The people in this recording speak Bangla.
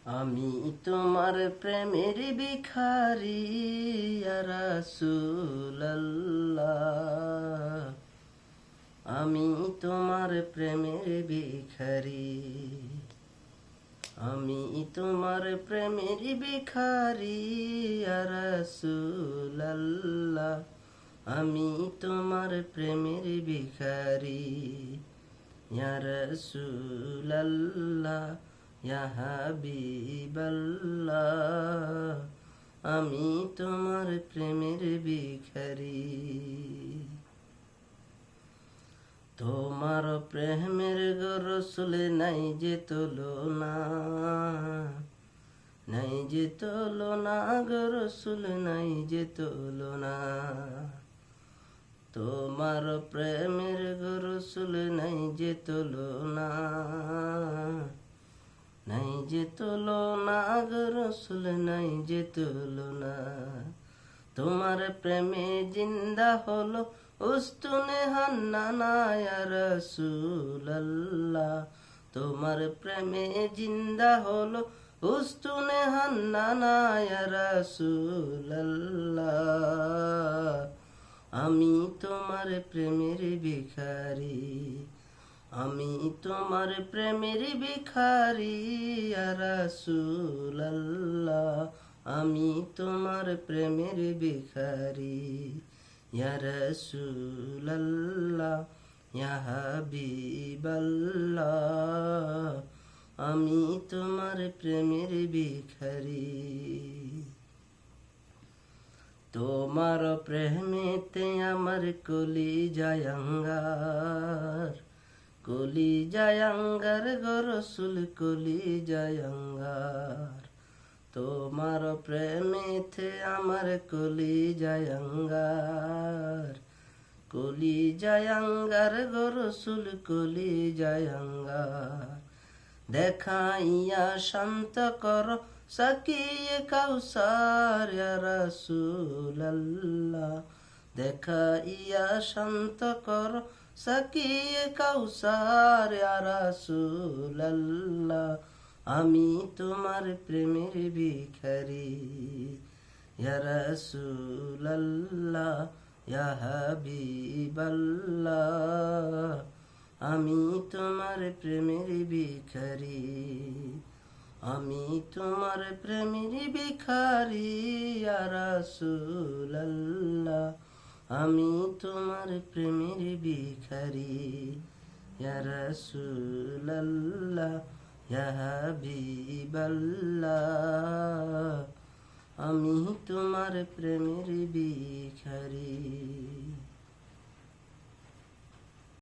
আমি তোমার প্রেমের ভিখারি ইয়া রাসূলুল্লাহ। আমি তোমার প্রেমের ভিখারি, আমি তোমার প্রেমের ভিখারি ইয়া রাসূলুল্লাহ। আমি তোমার প্রেমের ভিখারি ইয়া রাসূলুল্লাহ, ইয়া হাবিবাল্লাহ। আমি তোমার প্রেমের ভিখারি। তোমার প্রেমের গো রাসূল নাই যে তুলনা, নাই যে তুলনা গো রাসূল, নাই যে তুলনা। তোমার প্রেমের গো রাসূল নাই যে তুলনা, নাই যে তুলনা গো রাসূল, নাই যে তুলনা। তোমার প্রেমে জিন্দা হলো উস্তুনে হান্নানা ইয়া রাসূলুল্লাহ। তোমার প্রেমে জিন্দা হলো উস্তুনে হান্নানা ইয়া রাসূলুল্লাহ। আমি তোমার প্রেমের ভিখারি, আমি তোমার প্রেমের ভিখারি ইয়া রাসূলুল্লাহ। আমি তোমার প্রেমের ভিখারি ইয়া রাসূলুল্লাহ, ইয়া হাবিবাল্লাহ। আমি তোমার প্রেমের ভিখারি। তোমার প্রেমেতে আমার কলিজায় আঙ্গার, কলিজায় আঙ্গার গো রাসূল, কলিজায় আঙ্গার। তোমার প্রেমেতে আমার কলিজায় আঙ্গার, কলিজায় আঙ্গার গো রাসূল, কলিজায় আঙ্গার। দেখাইয়া শান্ত কর সাকিয়ে কাউসার ইয়া রাসূলুল্লাহ। দেখাইয়া শান্ত কর সাকিয়ে কাউসার ইয়া রাসূলুল্লাহ। আমি তোমার প্রেমের ভিখারি ইয়া রাসূলুল্লাহ, ইয়া হাবিবাল্লাহ। আমি তোমার প্রেমের ভিখারি, আমি তোমার প্রেমের ভিখারি ইয়া রাসূলুল্লাহ। আমি তোমার প্রেমের ভিখারি ইয়া রাসূলুল্লাহ, ইয়া হাবিবাল্লাহ। আমি তোমার প্রেমের ভিখারি।